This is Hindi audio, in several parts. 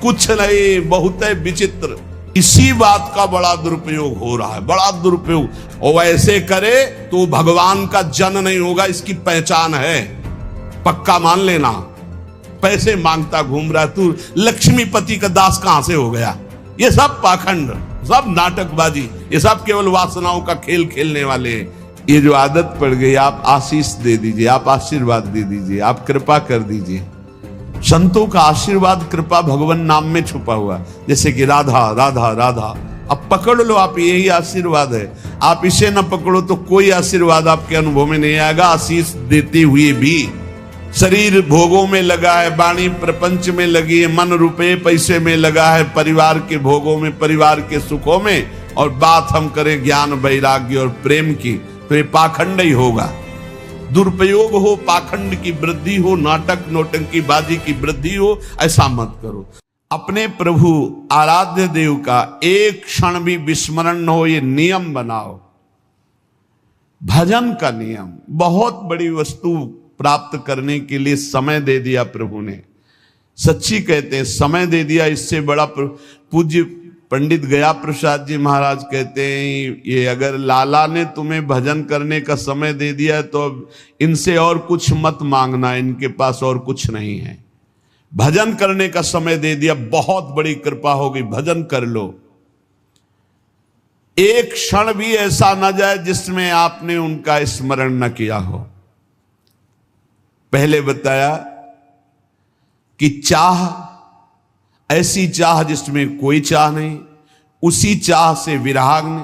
कुछ नहीं, बहुत है विचित्र। इसी बात का बड़ा दुरुपयोग हो रहा है, बड़ा दुरुपयोग। और ऐसे करे तो भगवान का जन नहीं होगा, इसकी पहचान है, पक्का मान लेना। पैसे मांगता घूम रहा है तू, लक्ष्मीपति का दास कहां से हो गया? ये सब पाखंड, सब नाटकबाजी, ये सब केवल वासनाओं का खेल खेलने वाले हैं। ये जो आदत पड़ गई, आप आशीष दे दीजिए, आप आशीर्वाद दे दीजिए, आप कृपा कर दीजिए। संतों का आशीर्वाद कृपा भगवान नाम में छुपा हुआ, जैसे कि राधा राधा राधा। अब पकड़ लो आप, यही आशीर्वाद है। आप इसे न पकड़ो तो कोई आशीर्वाद आपके अनुभव में नहीं आएगा। आशीष देते हुए भी शरीर भोगों में लगा है, वाणी प्रपंच में लगी है, मन रुपए पैसे में लगा है, परिवार के भोगों में, परिवार के सुखों में, और बात हम करें ज्ञान वैराग्य और प्रेम की, तो ये पाखंड ही होगा। दुरुपयोग हो, पाखंड की वृद्धि हो, नाटक नौटंकी बाजी की वृद्धि हो, ऐसा मत करो। अपने प्रभु आराध्य देव का एक क्षण भी विस्मरण न हो, ये नियम बनाओ। भजन का नियम, बहुत बड़ी वस्तु प्राप्त करने के लिए समय दे दिया प्रभु ने। सच्ची कहते हैं, समय दे दिया, इससे बड़ा। पूज्य पंडित गया प्रसाद जी महाराज कहते हैं, ये अगर लाला ने तुम्हें भजन करने का समय दे दिया है तो अब इनसे और कुछ मत मांगना, इनके पास और कुछ नहीं है। भजन करने का समय दे दिया, बहुत बड़ी कृपा होगी, भजन कर लो। एक क्षण भी ऐसा न जाए जिसमें आपने उनका स्मरण न किया हो। पहले बताया कि चाह, ऐसी चाह जिसमें कोई चाह नहीं, उसी चाह से विराग्नि।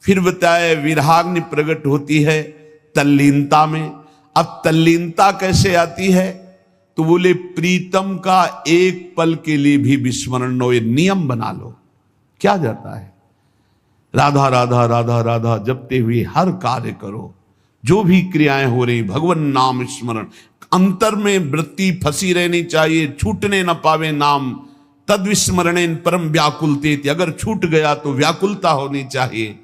फिर बताया विराग्नि प्रकट होती है तल्लीनता में। अब तल्लीनता कैसे आती है? तो बोले प्रीतम का एक पल के लिए भी विस्मरण न हो, ये नियम बना लो। क्या जाता है? राधा राधा राधा राधा जपते हुए हर कार्य करो, जो भी क्रियाएं हो रही, भगवान नाम स्मरण। अंतर में वृत्ति फंसी रहनी चाहिए, छूटने न पावे नाम। तद विस्मरणेन परम व्याकुलते, अगर छूट गया तो व्याकुलता होनी चाहिए।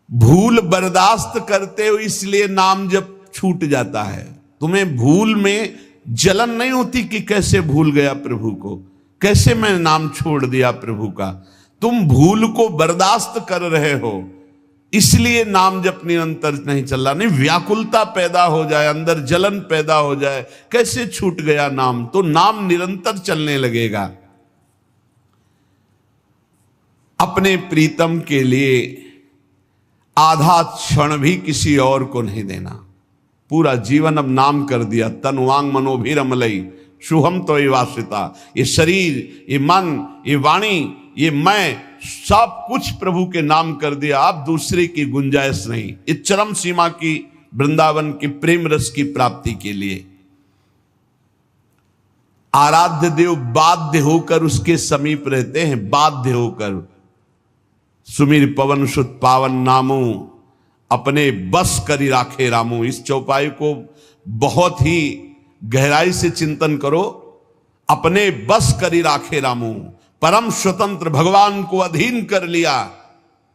भूल बर्दाश्त करते हो इसलिए नाम जब छूट जाता है। तुम्हें भूल में जलन नहीं होती कि कैसे भूल गया प्रभु को, कैसे मैं नाम छोड़ दिया प्रभु का। तुम भूल को बर्दाश्त कर रहे हो, इसलिए नाम जब निरंतर नहीं चल रहा। नहीं, व्याकुलता पैदा हो जाए, अंदर जलन पैदा हो जाए, कैसे छूट गया नाम, तो नाम निरंतर चलने लगेगा। अपने प्रीतम के लिए आधा क्षण भी किसी और को नहीं देना। पूरा जीवन अब नाम कर दिया। तन वांग मनोभिरमलई शुभम तो वासिता। ये शरीर, ये मन, ये वाणी, ये मैं, सब कुछ प्रभु के नाम कर दिया। आप दूसरे की गुंजाइश नहीं। इस चरम सीमा की वृंदावन की प्रेम रस की प्राप्ति के लिए आराध्य देव बाध्य होकर उसके समीप रहते हैं, बाध्य होकर। सुमिर पवन सुत पावन नामो, अपने बस करी राखे रामो। इस चौपाई को बहुत ही गहराई से चिंतन करो। अपने बस करी राखे रामो, परम स्वतंत्र भगवान को अधीन कर लिया।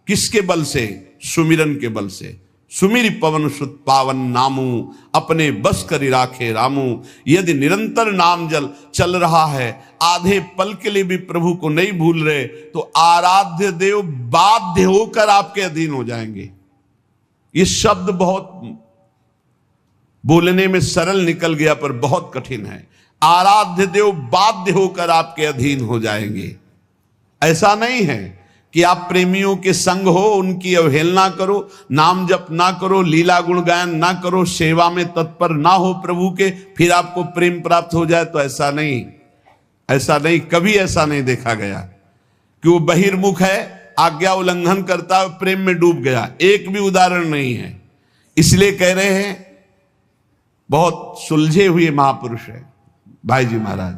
किसके बल से? सुमिरन के बल से। सुमिर पवन सुत पावन नामू, अपने बस करी राखे रामू। यदि निरंतर नाम जल चल रहा है, आधे पल के लिए भी प्रभु को नहीं भूल रहे, तो आराध्य देव बाध्य होकर आपके अधीन हो जाएंगे। ये शब्द बहुत बोलने में सरल निकल गया, पर बहुत कठिन है। आराध्य देव बाध्य होकर आपके अधीन हो जाएंगे। ऐसा नहीं है कि आप प्रेमियों के संग हो, उनकी अवहेलना करो, नाम जप ना करो, लीला गुण गायन ना करो, सेवा में तत्पर ना हो प्रभु के, फिर आपको प्रेम प्राप्त हो जाए। तो ऐसा नहीं, ऐसा नहीं, कभी ऐसा नहीं देखा गया कि वो बहिर्मुख है, आज्ञा उल्लंघन करता है, प्रेम में डूब गया। एक भी उदाहरण नहीं है। इसलिए कह रहे हैं, बहुत सुलझे हुए महापुरुष है भाई जी महाराज,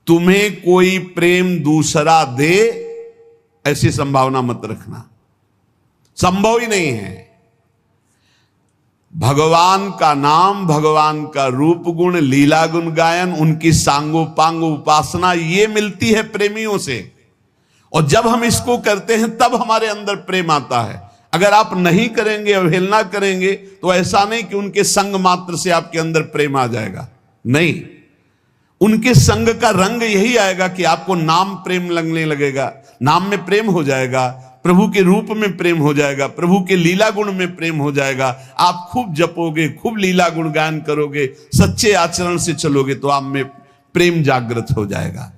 तुम्हें कोई प्रेम दूसरा दे ऐसी संभावना मत रखना, संभव ही नहीं है। भगवान का नाम, भगवान का रूप गुण, लीला गुण गायन, उनकी सांगोपांग उपासना, ये मिलती है प्रेमियों से। और जब हम इसको करते हैं तब हमारे अंदर प्रेम आता है। अगर आप नहीं करेंगे, अवहेलना करेंगे, तो ऐसा नहीं कि उनके संग मात्र से आपके अंदर प्रेम आ जाएगा। नहीं, उनके संग का रंग यही आएगा कि आपको नाम प्रेम लगने लगेगा, नाम में प्रेम हो जाएगा, प्रभु के रूप में प्रेम हो जाएगा, प्रभु के लीला गुण में प्रेम हो जाएगा। आप खूब जपोगे, खूब लीला गुण गायन करोगे, सच्चे आचरण से चलोगे तो आप में प्रेम जागृत हो जाएगा।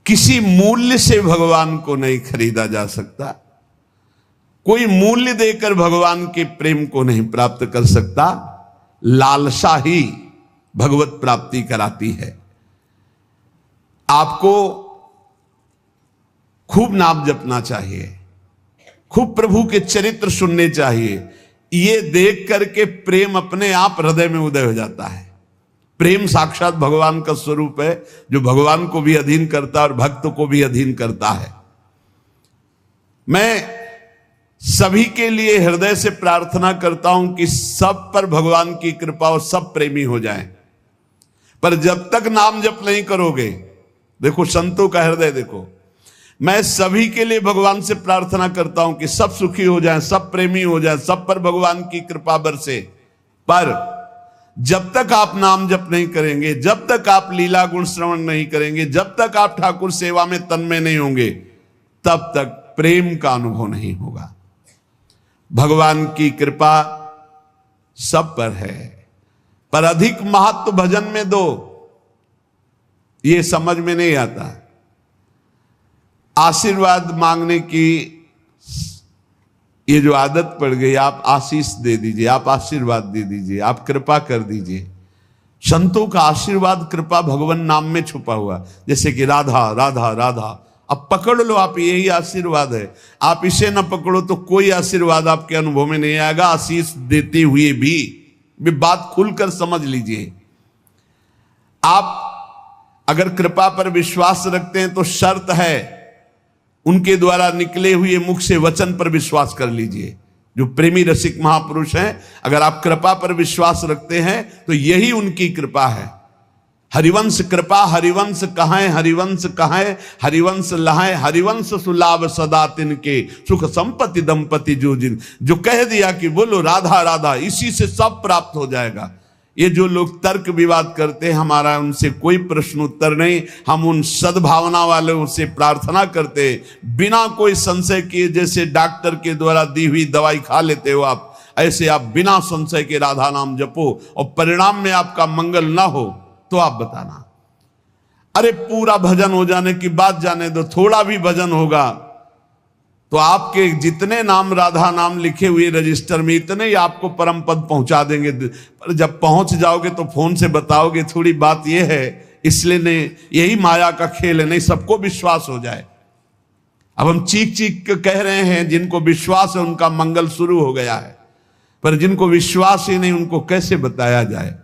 किसी मूल्य से भगवान को नहीं खरीदा जा सकता, कोई मूल्य देकर भगवान के प्रेम को नहीं प्राप्त कर सकता। लालसा ही भगवत प्राप्ति कराती है। आपको खूब नाम जपना चाहिए, खूब प्रभु के चरित्र सुनने चाहिए। ये देख करके प्रेम अपने आप हृदय में उदय हो जाता है। प्रेम साक्षात भगवान का स्वरूप है, जो भगवान को भी अधीन करता है और भक्त को भी अधीन करता है। मैं सभी के लिए हृदय से प्रार्थना करता हूं कि सब पर भगवान की कृपा और सब प्रेमी हो जाएं। पर जब तक नाम जप नहीं करोगे, देखो संतों का हृदय देखो, मैं सभी के लिए भगवान से प्रार्थना करता हूं कि सब सुखी हो जाएं, सब प्रेमी हो जाएं, सब पर भगवान की कृपा बरसे। पर जब तक आप नाम जप नहीं करेंगे, जब तक आप लीला गुण श्रवण नहीं करेंगे, जब तक आप ठाकुर सेवा में तन्मय नहीं होंगे, तब तक प्रेम का अनुभव नहीं होगा। भगवान की कृपा सब पर है, पर अधिक महत्व भजन में दो, ये समझ में नहीं आता। आशीर्वाद मांगने की ये जो आदत पड़ गई, आप आशीष दे दीजिए, आप आशीर्वाद दे दीजिए, आप कृपा कर दीजिए। संतों का आशीर्वाद कृपा भगवान नाम में छुपा हुआ, जैसे कि राधा राधा राधा। अब पकड़ लो आप, यही आशीर्वाद है। आप इसे ना पकड़ो तो कोई आशीर्वाद आपके अनुभव में नहीं आएगा। आशीष देते हुए भी बात खुलकर समझ लीजिए। आप अगर कृपा पर विश्वास रखते हैं तो शर्त है, उनके द्वारा निकले हुए मुख से वचन पर विश्वास कर लीजिए। जो प्रेमी रसिक महापुरुष हैं, अगर आप कृपा पर विश्वास रखते हैं तो यही उनकी कृपा है। हरिवंश कृपा हरिवंश कहां, हरिवंश कहां, हरिवंश लहाए, हरिवंश सुलाभ सदा तिनके, सुख संपत्ति दंपति जो जिन। जो कह दिया कि बोलो राधा राधा, इसी से सब प्राप्त हो जाएगा। ये जो लोग तर्क विवाद करते हैं, हमारा उनसे कोई प्रश्न उत्तर नहीं। हम उन सद्भावना वालों से प्रार्थना करते, बिना कोई संशय किए, जैसे डॉक्टर के द्वारा दी हुई दवाई खा लेते हो आप, ऐसे आप बिना संशय के राधा नाम जपो और परिणाम में आपका मंगल ना हो तो आप बताना। अरे पूरा भजन हो जाने की बात जाने दो, थोड़ा भी भजन होगा तो आपके जितने नाम राधा नाम लिखे हुए रजिस्टर में, इतने ही आपको परम पद पहुंचा देंगे। पर जब पहुंच जाओगे तो फोन से बताओगे, थोड़ी बात यह है, इसलिए नहीं, यही माया का खेल है, नहीं सबको विश्वास हो जाए। अब हम चीख चीख कह रहे हैं, जिनको विश्वास है उनका मंगल शुरू हो गया है, पर जिनको विश्वास ही नहीं उनको कैसे बताया जाए।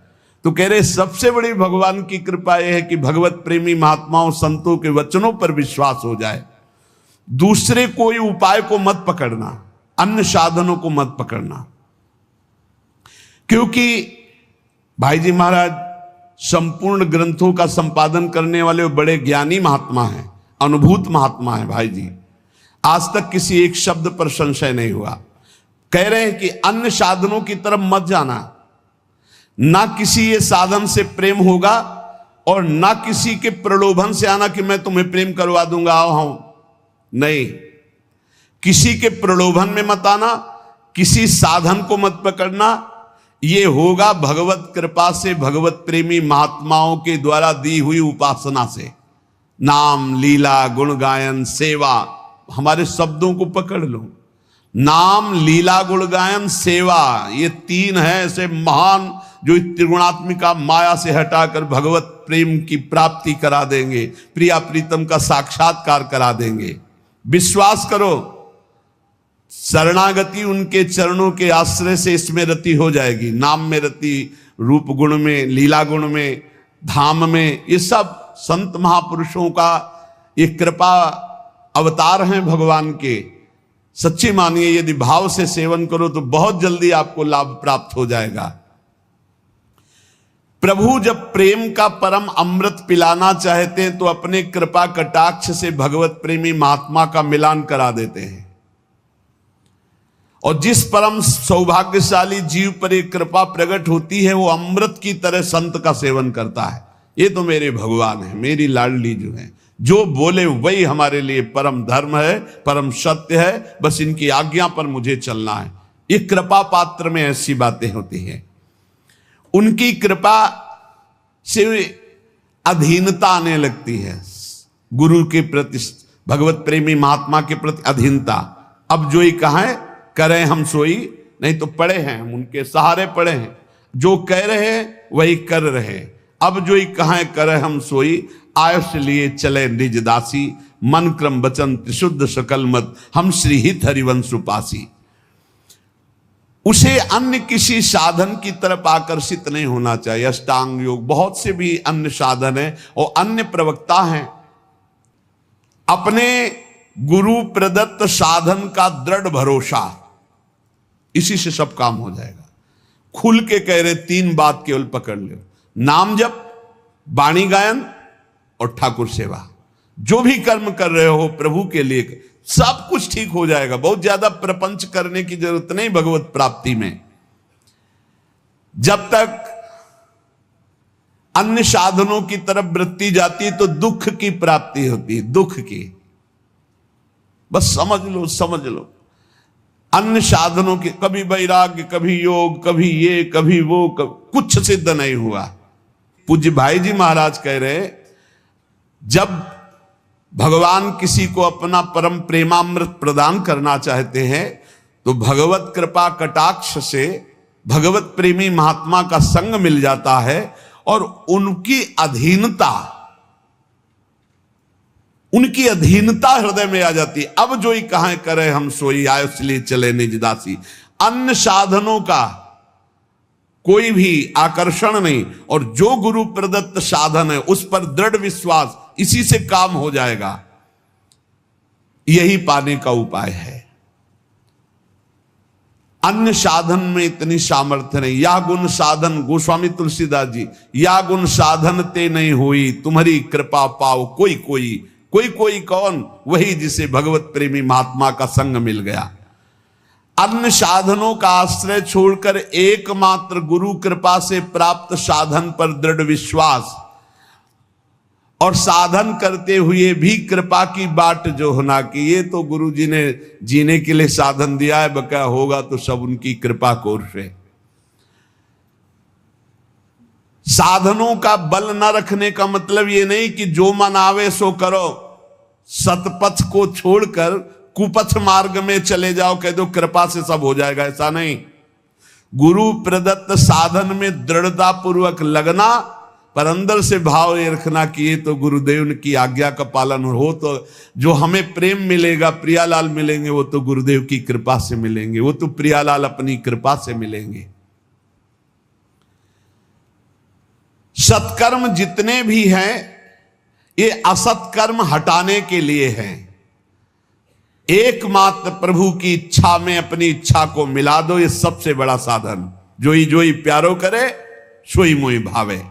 तो कह रहे सबसे बड़ी भगवान की कृपा यह है कि भगवत प्रेमी महात्माओं संतों के वचनों पर विश्वास हो जाए। दूसरे कोई उपाय को मत पकड़ना, अन्य साधनों को मत पकड़ना, क्योंकि भाई जी महाराज संपूर्ण ग्रंथों का संपादन करने वाले बड़े ज्ञानी महात्मा हैं, अनुभूत महात्मा हैं भाई जी। आज तक किसी एक शब्द पर संशय नहीं हुआ। कह रहे हैं कि अन्य साधनों की तरफ मत जाना, ना किसी ये साधन से प्रेम होगा और ना किसी के प्रलोभन से आना कि मैं तुम्हें प्रेम करवा दूंगा, आओ हम, नहीं। किसी के प्रलोभन में मत आना, किसी साधन को मत पकड़ना। ये होगा भगवत कृपा से, भगवत प्रेमी महात्माओं के द्वारा दी हुई उपासना से। नाम लीला गुण गायन सेवा, हमारे शब्दों को पकड़ लो। नाम लीला गुण गायन सेवा, ये तीन है ऐसे महान जो त्रिगुणात्मिका माया से हटाकर भगवत प्रेम की प्राप्ति करा देंगे, प्रिया प्रीतम का साक्षात्कार करा देंगे। विश्वास करो, शरणागति उनके चरणों के आश्रय से इसमें रति हो जाएगी। नाम में रति, रूप गुण में, लीला गुण में, धाम में, ये सब संत महापुरुषों का ये कृपा अवतार हैं भगवान के। सच्ची मानिए, यदि भाव से सेवन करो तो बहुत जल्दी आपको लाभ प्राप्त हो जाएगा। प्रभु जब प्रेम का परम अमृत पिलाना चाहते हैं तो अपने कृपा कटाक्ष से भगवत प्रेमी महात्मा का मिलान करा देते हैं। और जिस परम सौभाग्यशाली जीव पर एक कृपा प्रकट होती है वो अमृत की तरह संत का सेवन करता है। ये तो मेरे भगवान है, मेरी लाडली जो है, जो बोले वही हमारे लिए परम धर्म है, परम सत्य है, बस इनकी आज्ञा पर मुझे चलना है। ये कृपा पात्र में ऐसी बातें होती हैं। उनकी कृपा से अधीनता आने लगती है, गुरु के प्रति, भगवत प्रेमी महात्मा के प्रति अधीनता। अब जो ही कहें करें हम सोई, नहीं तो पड़े हैं हम उनके सहारे पड़े हैं, जो कह रहे हैं वही कर रहे हैं। अब जो ही कहें करें हम सोई, आयुष लिए चले निज दासी, मन क्रम वचन त्रिशुद्ध सकल मत, हम श्री हित हरिवंश उपासी। उसे अन्य किसी साधन की तरफ आकर्षित नहीं होना चाहिए। अष्टांग योग, बहुत से भी अन्य साधन है और अन्य प्रवक्ता हैं। अपने गुरु प्रदत्त साधन का दृढ़ भरोसा, इसी से सब काम हो जाएगा। खुल के कह रहे 3 बात केवल पकड़ लो, नाम जप, वाणी गायन और ठाकुर सेवा। जो भी कर्म कर रहे हो प्रभु के लिए, सब कुछ ठीक हो जाएगा। बहुत ज्यादा प्रपंच करने की जरूरत नहीं भगवत प्राप्ति में। जब तक अन्य साधनों की तरफ वृत्ति जाती है तो दुख की प्राप्ति होती है, दुख की। बस समझ लो, समझ लो। अन्य साधनों के, कभी वैराग्य, कभी योग, कभी ये, कभी वो, कुछ सिद्ध नहीं हुआ। पूज्य भाई जी महाराज कह रहे, जब भगवान किसी को अपना परम प्रेमामृत प्रदान करना चाहते हैं तो भगवत कृपा कटाक्ष से भगवत प्रेमी महात्मा का संग मिल जाता है और उनकी अधीनता हृदय में आ जाती है। अब जो ही कहां करे हम सोई, आयुष लिए चले निज दासी। अन्य साधनों का कोई भी आकर्षण नहीं, और जो गुरु प्रदत्त साधन है उस पर दृढ़ विश्वास, इसी से काम हो जाएगा। यही पाने का उपाय है। अन्य साधन में इतनी सामर्थ्य नहीं। या गुण साधन, गोस्वामी तुलसीदास जी, या गुण साधन ते नहीं हुई, तुम्हारी कृपा पाओ कोई कोई। कोई कोई कौन? वही जिसे भगवत प्रेमी महात्मा का संग मिल गया। अन्य साधनों का आश्रय छोड़कर एकमात्र गुरु कृपा से प्राप्त साधन पर दृढ़ विश्वास, और साधन करते हुए भी कृपा की बाट जो होना कि ये तो गुरु जी ने जीने के लिए साधन दिया है, बका होगा तो सब उनकी कृपा कोर से। साधनों का बल न रखने का मतलब ये नहीं कि जो मन आवे सो करो, सतपथ को छोड़कर कुपथ मार्ग में चले जाओ, कह दो कृपा से सब हो जाएगा, ऐसा नहीं। गुरु प्रदत्त साधन में दृढ़ता पूर्वक लगना, पर अंदर से भाव ये रखना कि ये तो गुरुदेव की आज्ञा का पालन हो, तो जो हमें प्रेम मिलेगा, प्रियालाल मिलेंगे, वो तो गुरुदेव की कृपा से मिलेंगे, वो तो प्रियालाल अपनी कृपा से मिलेंगे। सत्कर्म जितने भी हैं ये असत्कर्म हटाने के लिए हैं। एकमात्र प्रभु की इच्छा में अपनी इच्छा को मिला दो, ये सबसे बड़ा साधन। जोई प्यारो करे सोई मोई भावे।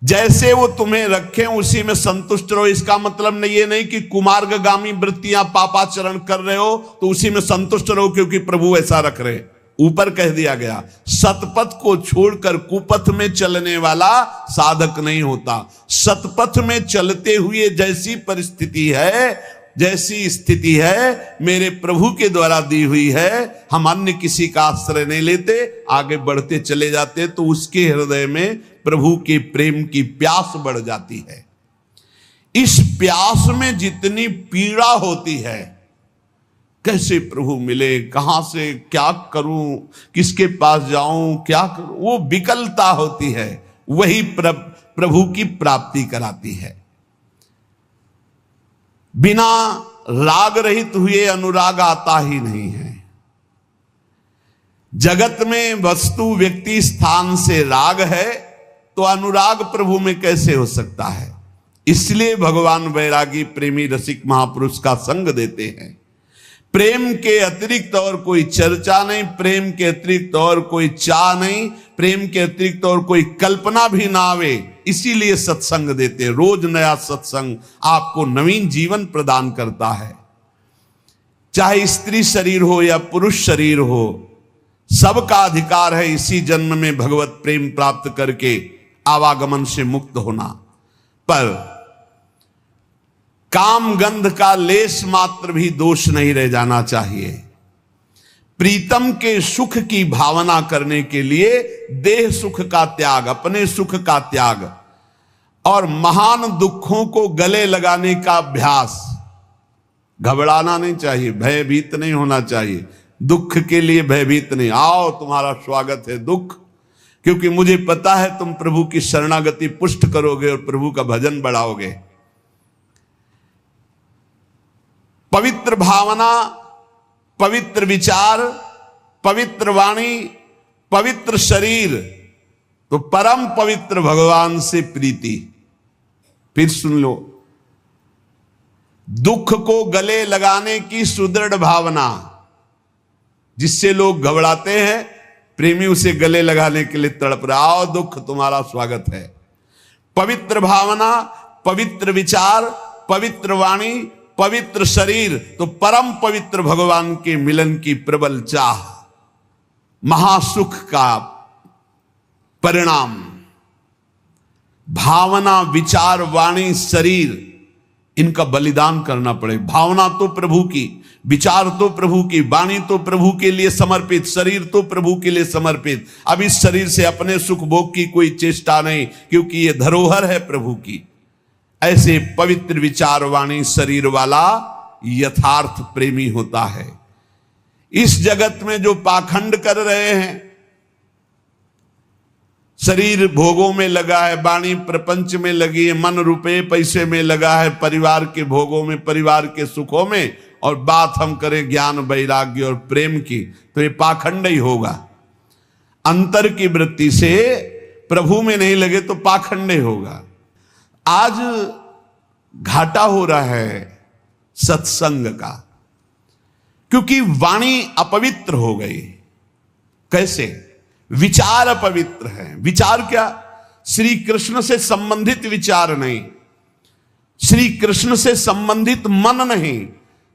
जैसे वो तुम्हें रखें उसी में संतुष्ट रहो। इसका मतलब नहीं, ये नहीं कि कुमार्गगामी वृत्तियां पापाचरण कर रहे हो तो उसी में संतुष्ट रहो क्योंकि प्रभु ऐसा रख रहे। ऊपर कह दिया गया, सतपथ को छोड़कर कुपथ में चलने वाला साधक नहीं होता। सतपथ में चलते हुए जैसी परिस्थिति है, जैसी स्थिति है, मेरे प्रभु के द्वारा दी हुई है, हम अन्य किसी का आश्रय नहीं लेते, आगे बढ़ते चले जाते, तो उसके हृदय में प्रभु के प्रेम की प्यास बढ़ जाती है। इस प्यास में जितनी पीड़ा होती है, कैसे प्रभु मिले, कहां से क्या करूं, किसके पास जाऊं, क्या करूं, वो विकलता होती है, वही प्रभु की प्राप्ति कराती है। बिना राग रहित हुए अनुराग आता ही नहीं है। जगत में वस्तु, व्यक्ति, स्थान से राग है तो अनुराग प्रभु में कैसे हो सकता है? इसलिए भगवान वैरागी प्रेमी रसिक महापुरुष का संग देते हैं। प्रेम के अतिरिक्त और कोई चर्चा नहीं, प्रेम के अतिरिक्त और कोई चाह नहीं, प्रेम के अतिरिक्त और कोई कल्पना भी ना आवे, इसीलिए सत्संग देते। रोज नया सत्संग आपको नवीन जीवन प्रदान करता है। चाहे स्त्री शरीर हो या पुरुष शरीर हो, सबका अधिकार है इसी जन्म में भगवत प्रेम प्राप्त करके आवागमन से मुक्त होना। पर काम गंध का लेश मात्र भी दोष नहीं रह जाना चाहिए। प्रीतम के सुख की भावना करने के लिए देह सुख का त्याग, अपने सुख का त्याग और महान दुखों को गले लगाने का अभ्यास। घबराना नहीं चाहिए, भयभीत नहीं होना चाहिए, दुख के लिए भयभीत नहीं। आओ तुम्हारा स्वागत है दुख, क्योंकि मुझे पता है तुम प्रभु की शरणागति पुष्ट करोगे और प्रभु का भजन बढ़ाओगे। पवित्र भावना, पवित्र विचार, पवित्र वाणी, पवित्र शरीर, तो परम पवित्र भगवान से प्रीति। फिर सुन लो, दुख को गले लगाने की सुदृढ़ भावना, जिससे लोग घबराते हैं, प्रेमी उसे गले लगाने के लिए तड़प रहा। आओ दुख तुम्हारा स्वागत है। पवित्र भावना, पवित्र विचार, पवित्र वाणी, पवित्र शरीर, तो परम पवित्र भगवान के मिलन की प्रबल चाह, महासुख का परिणाम। भावना, विचार, वाणी, शरीर, इनका बलिदान करना पड़े। भावना तो प्रभु की, विचार तो प्रभु की, वाणी तो प्रभु के लिए समर्पित, शरीर तो प्रभु के लिए समर्पित। अब इस शरीर से अपने सुख भोग की कोई चेष्टा नहीं, क्योंकि ये धरोहर है प्रभु की। ऐसे पवित्र विचार, वाणी, शरीर वाला यथार्थ प्रेमी होता है। इस जगत में जो पाखंड कर रहे हैं, शरीर भोगों में लगा है, वाणी प्रपंच में लगी है, मन रुपए पैसे में लगा है, परिवार के भोगों में, परिवार के सुखों में, और बात हम करें ज्ञान, वैराग्य और प्रेम की, तो ये पाखंड ही होगा। अंतर की वृत्ति से प्रभु में नहीं लगे तो पाखंड ही होगा। आज घाटा हो रहा है सत्संग का, क्योंकि वाणी अपवित्र हो गई। कैसे? विचार अपवित्र है। विचार क्या? श्री कृष्ण से संबंधित विचार नहीं, श्री कृष्ण से संबंधित मन नहीं,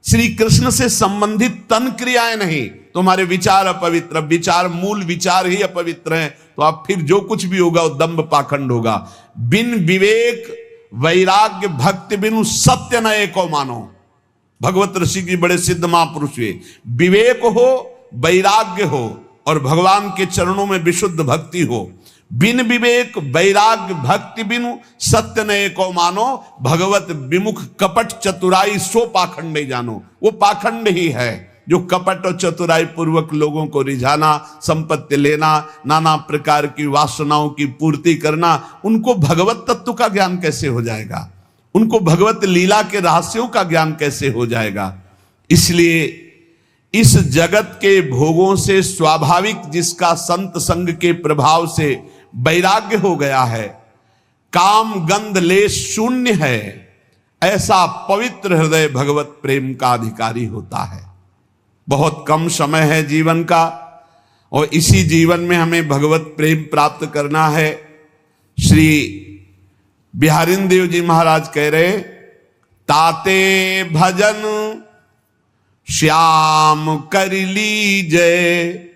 श्री कृष्ण से संबंधित तन क्रियाएं नहीं, तुम्हारे विचार अपवित्र। विचार, मूल विचार ही अपवित्र है, तो आप फिर जो कुछ भी होगा वो दंभ पाखंड होगा। बिन विवेक वैराग्य भक्ति बिनु सत्य न एको मानो। भगवत ऋषि की बड़े सिद्ध महापुरुष हुए। विवेक हो, वैराग्य हो और भगवान के चरणों में विशुद्ध भक्ति हो। बिन विवेक वैराग्य भक्ति बिनु सत्य न एको मानो, भगवत विमुख कपट चतुराई सो पाखंड नहीं जानो। वो पाखंड ही है जो कपट और चतुराई पूर्वक लोगों को रिझाना, संपत्ति लेना, नाना प्रकार की वासनाओं की पूर्ति करना। उनको भगवत तत्व का ज्ञान कैसे हो जाएगा? उनको भगवत लीला के रहस्यों का ज्ञान कैसे हो जाएगा? इसलिए इस जगत के भोगों से स्वाभाविक जिसका संत संग के प्रभाव से वैराग्य हो गया है, काम गंध लेश शून्य है, ऐसा पवित्र हृदय भगवत प्रेम का अधिकारी होता है। बहुत कम समय है जीवन का, और इसी जीवन में हमें भगवत प्रेम प्राप्त करना है। श्री बिहारिन देव जी महाराज कह रहे, ताते भजन श्याम कर लीजय।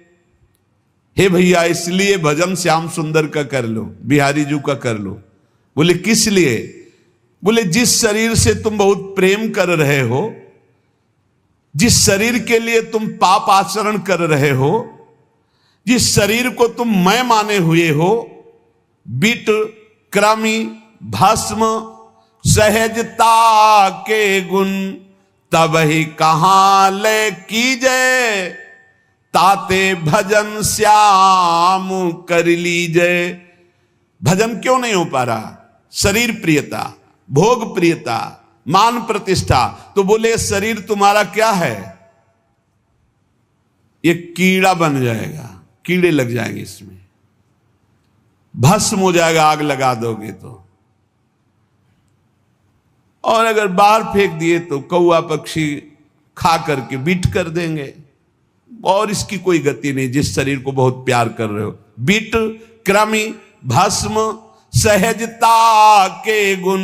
हे भैया, इसलिए भजन श्याम सुंदर का कर लो, बिहारी जी का कर लो। बोले किस लिए? बोले जिस शरीर से तुम बहुत प्रेम कर रहे हो, जिस शरीर के लिए तुम पाप आचरण कर रहे हो, जिस शरीर को तुम मैं माने हुए हो, बिट क्रमी भस्म सहजता के गुण तब ही कहां ले कीजय। ताते भजन श्याम कर लीजय। भजन क्यों नहीं हो पा रहा? शरीर प्रियता, भोग प्रियता, मान प्रतिष्ठा। तो बोले शरीर तुम्हारा क्या है? ये कीड़ा बन जाएगा, कीड़े लग जाएंगे इसमें, भस्म हो जाएगा आग लगा दोगे तो। और अगर बाहर फेंक दिए तो कौआ पक्षी खा करके बीट कर देंगे, और इसकी कोई गति नहीं जिस शरीर को बहुत प्यार कर रहे हो। बीट क्रमी भस्म सहजता के गुण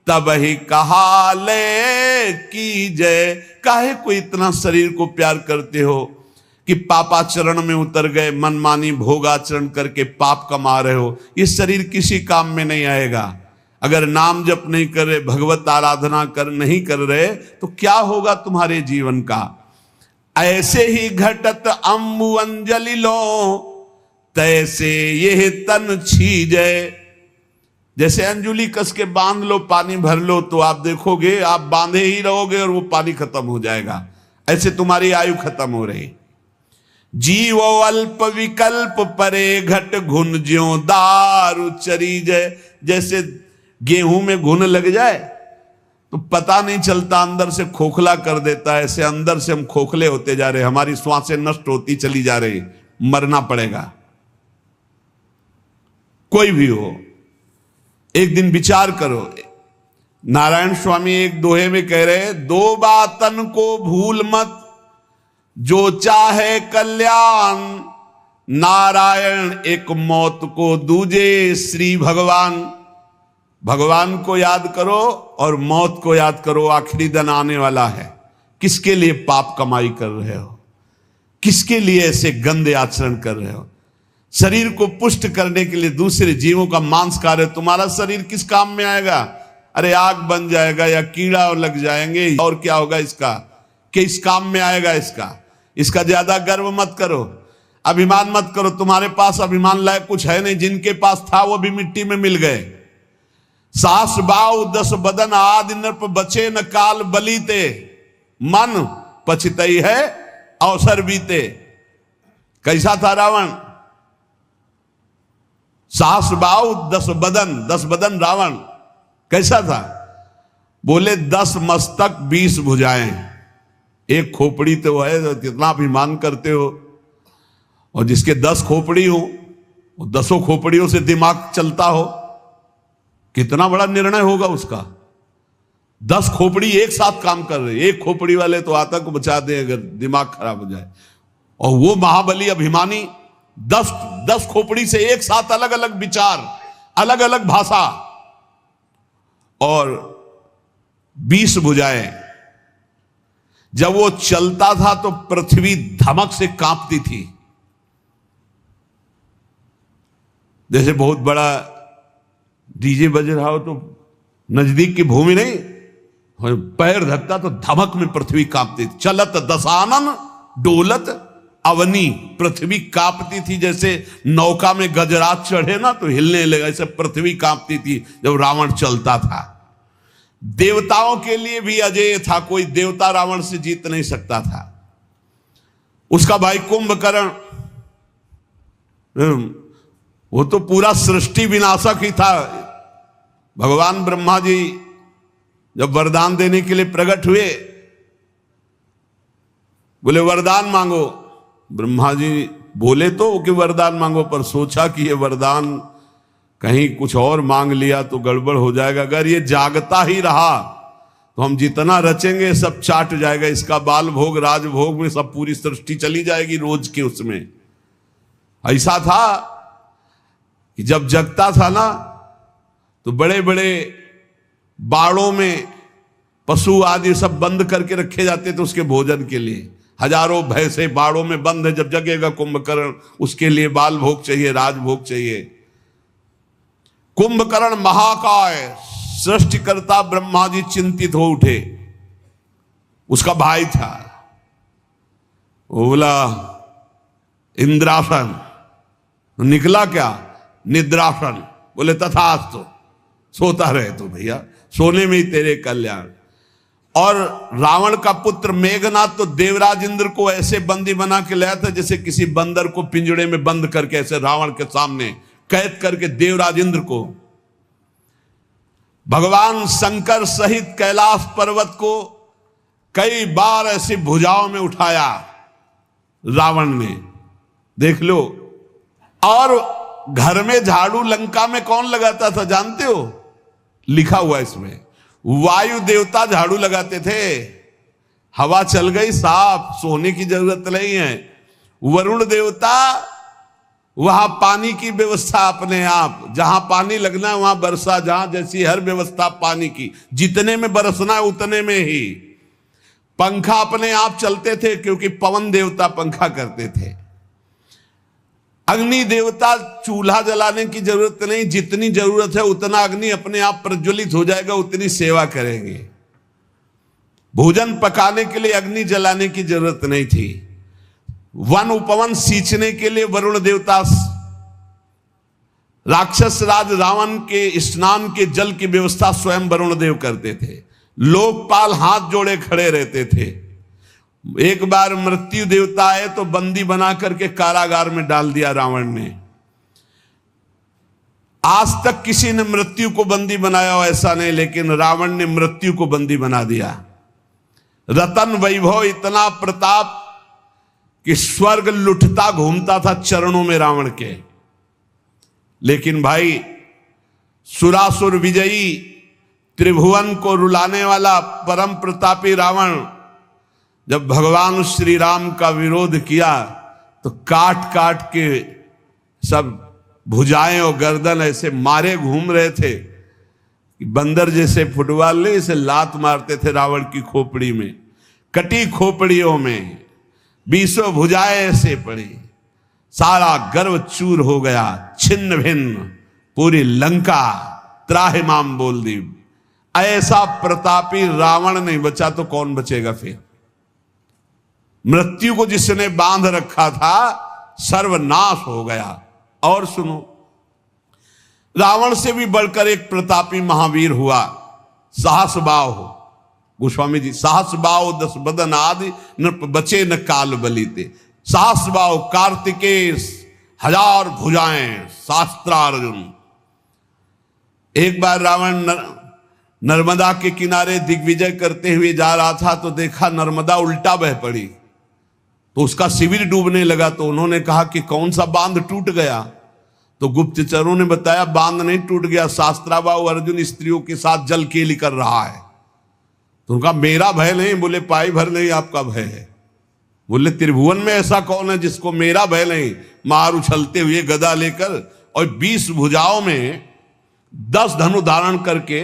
तब ही कहा ले की जय। काहे को इतना शरीर को प्यार करते हो कि पापाचरण में उतर गए, मनमानी भोगाचरण करके पाप कमा रहे हो। ये शरीर किसी काम में नहीं आएगा। अगर नाम जप नहीं कर रहे, भगवत आराधना नहीं कर रहे, तो क्या होगा तुम्हारे जीवन का। ऐसे ही घटत अम्बु अंजलि लो, तैसे ये तन छीजे। जैसे अंजुली कस के बांध लो, पानी भर लो, तो आप देखोगे आप बांधे ही रहोगे और वो पानी खत्म हो जाएगा। ऐसे तुम्हारी आयु खत्म हो रही। जीवो अल्प विकल्प परे, घट घुन ज्यों दारु चरी जय। जैसे गेहूं में घुन लग जाए तो पता नहीं चलता, अंदर से खोखला कर देता है। ऐसे अंदर से हम खोखले होते जा रहे, हमारी श्वासें नष्ट होती चली जा रही, मरना पड़ेगा। कोई भी हो, एक दिन विचार करो। नारायण स्वामी एक दोहे में कह रहे, दो बातन को भूल मत, जो चाहे कल्याण। नारायण एक मौत को दूजे श्री भगवान। भगवान को याद करो और मौत को याद करो, आखिरी दिन आने वाला है। किसके लिए पाप कमाई कर रहे हो, किसके लिए ऐसे गंदे आचरण कर रहे हो। शरीर को पुष्ट करने के लिए दूसरे जीवों का मांस खा रहे हो। तुम्हारा शरीर किस काम में आएगा? अरे आग बन जाएगा या कीड़ा लग जाएंगे, और क्या होगा इसका, किस काम में आएगा इसका ज्यादा गर्व मत करो, अभिमान मत करो। तुम्हारे पास अभिमान लायक कुछ है नहीं। जिनके पास था वो भी मिट्टी में मिल गए। सास बाऊ 10 बदन आदि नृप, बचे न काल बलीते। मन पछतई है अवसर बीते। कैसा था रावण? सास बाऊ 10 बदन रावण कैसा था? बोले 10 मस्तक 20 भुजाएं, एक खोपड़ी तो है, तो कितना अभिमान करते हो। और जिसके 10 खोपड़ी हो, वो 10 खोपड़ियों से दिमाग चलता हो, कितना बड़ा निर्णय होगा उसका। 10 खोपड़ी एक साथ काम कर रहे, एक खोपड़ी वाले तो आतंक बचा दे अगर दिमाग खराब हो जाए। और वो महाबली अभिमानी 10 खोपड़ी से एक साथ अलग अलग विचार, अलग अलग भाषा और 20 भुजाएं। जब वो चलता था तो पृथ्वी धमक से कांपती थी। जैसे बहुत बड़ा डीजे बज रहा हो तो नजदीक की भूमि नहीं, पैर धकता तो धमक में पृथ्वी कांपती थी। चलत दशानन डोलत अवनी, पृथ्वी कांपती थी। जैसे नौका में गजरात चढ़े ना तो हिलने लगा, ऐसे पृथ्वी कांपती थी जब रावण चलता था। देवताओं के लिए भी अजेय था, कोई देवता रावण से जीत नहीं सकता था। उसका भाई कुंभकर्ण, वो तो पूरा सृष्टि विनाशक ही था। भगवान ब्रह्मा जी जब वरदान देने के लिए प्रकट हुए, बोले वरदान मांगो। ब्रह्मा जी बोले तो कि वरदान मांगो, पर सोचा कि ये वरदान कहीं कुछ और मांग लिया तो गड़बड़ हो जाएगा। अगर ये जागता ही रहा तो हम जितना रचेंगे सब चाट जाएगा। इसका बाल भोग राजभोग में सब पूरी सृष्टि चली जाएगी रोज के उसमें। ऐसा था कि जब जगता था ना तो बड़े बड़े बाड़ों में पशु आदि सब बंद करके रखे जाते थे उसके भोजन के लिए। हजारों भैंसे बाड़ों में बंद है, जब जगेगा कुंभकर्ण उसके लिए बाल भोग चाहिए, राजभोग चाहिए। कुंभकर्ण महाकाय सृष्टिकर्ता ब्रह्मा जी चिंतित हो उठे। उसका भाई था, वो बोला इंद्रासन, निकला क्या निद्रासन। बोले तथास्तु, सोता रहे तो भैया, सोने में ही तेरे कल्याण। और रावण का पुत्र मेघनाथ तो देवराज इंद्र को ऐसे बंदी बना के लाया था जैसे किसी बंदर को पिंजड़े में बंद करके, ऐसे रावण के सामने कैद करके देवराज इंद्र को। भगवान शंकर सहित कैलाश पर्वत को कई बार ऐसी भुजाओं में उठाया रावण ने, देख लो। और घर में झाड़ू लंका में कौन लगाता था जानते हो? लिखा हुआ इसमें, वायु देवता झाड़ू लगाते थे। हवा चल गई साफ, सोने की जरूरत नहीं है। वरुण देवता वहां पानी की व्यवस्था अपने आप, जहां पानी लगना है वहां बरसा, जहां जैसी हर व्यवस्था पानी की, जितने में बरसना है उतने में ही। पंखा अपने आप चलते थे क्योंकि पवन देवता पंखा करते थे। अग्नि देवता चूल्हा जलाने की जरूरत नहीं, जितनी जरूरत है उतना अग्नि अपने आप प्रज्वलित हो जाएगा, उतनी सेवा करेंगे। भोजन पकाने के लिए अग्नि जलाने की जरूरत नहीं थी। वन उपवन सींचने के लिए वरुण देवता, राक्षस राज रावण के स्नान के जल की व्यवस्था स्वयं वरुण देव करते थे। लोकपाल हाथ जोड़े खड़े रहते थे। एक बार मृत्यु देवता आए तो बंदी बना करके कारागार में डाल दिया रावण ने। आज तक किसी ने मृत्यु को बंदी बनाया हो ऐसा नहीं, लेकिन रावण ने मृत्यु को बंदी बना दिया। रतन वैभव, इतना प्रताप कि स्वर्ग लुटता घूमता था चरणों में रावण के। लेकिन भाई सुरासुर विजयी, त्रिभुवन को रुलाने वाला परम प्रतापी रावण जब भगवान श्री राम का विरोध किया तो काट काट के सब भुजाएं और गर्दन ऐसे मारे घूम रहे थे। बंदर जैसे फुटबॉल ने इसे लात मारते थे रावण की खोपड़ी में, कटी खोपड़ियों में 20 भुजाएं ऐसे पड़ी। सारा गर्व चूर हो गया, छिन्न भिन्न, पूरी लंका त्राहिमाम बोल दी। ऐसा प्रतापी रावण नहीं बचा तो कौन बचेगा फिर? मृत्यु को जिसने बांध रखा था सर्वनाश हो गया। और सुनो, रावण से भी बढ़कर एक प्रतापी महावीर हुआ, सहस्रबाहु गोस्वामी जी। सहस्रबाहु 10 बदन आदि न बचे न काल बलीते। सहस्रबाहु कार्तिकेय, 1000 भुजाएं शास्त्रार्जुन। एक बार रावण नर्मदा के किनारे दिग्विजय करते हुए जा रहा था तो देखा नर्मदा उल्टा बह पड़ी, तो उसका शिविर डूबने लगा। तो उन्होंने कहा कि कौन सा बांध टूट गया? तो गुप्तचरों ने बताया बांध नहीं टूट गया, शास्त्राबाहु अर्जुन स्त्रियों के साथ जल केली कर रहा है। तो उनका मेरा भय नहीं। बोले पाई भर नहीं आपका भय है। बोले त्रिभुवन में ऐसा कौन है जिसको मेरा भय नहीं? मार उछलते हुए गदा लेकर और 20 भुजाओं में 10 धनु धारण करके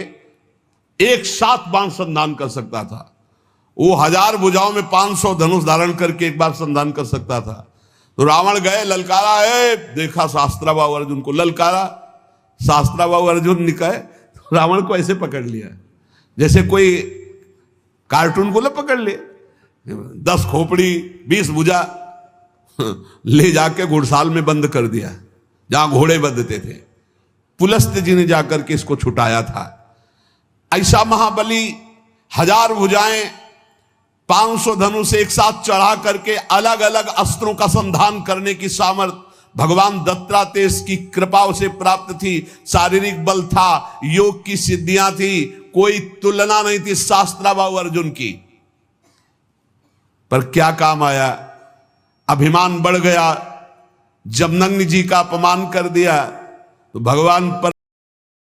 एक साथ बाण संधान कर सकता था। वो 1000 भुजाओं में 500 धनुष धारण करके एक बार संधान कर सकता था। तो रावण गए, ललकारा है, देखा शास्त्राबाहु अर्जुन को, ललकारा। शास्त्राबाहु अर्जुन निकाय रावण को ऐसे पकड़ लिया जैसे कोई कार्टून को पकड़ ले। 10 खोपड़ी 20 भुजा ले जाके घुड़साल में बंद कर दिया जहां घोड़े बंधते थे। पुलस्त जी ने जाकर के इसको छुटाया था। ऐसा महाबली 1000 भुजाएं 500 धनुष एक साथ चढ़ा करके अलग अलग अस्त्रों का संधान करने की सामर्थ्य भगवान दत्तात्रेय की कृपा से प्राप्त थी। शारीरिक बल था, योग की सिद्धियां थी, कोई तुलना नहीं थी शास्त्राबाहु अर्जुन की। पर क्या काम आया? अभिमान बढ़ गया, जमदग्नि जी का अपमान कर दिया तो भगवान पर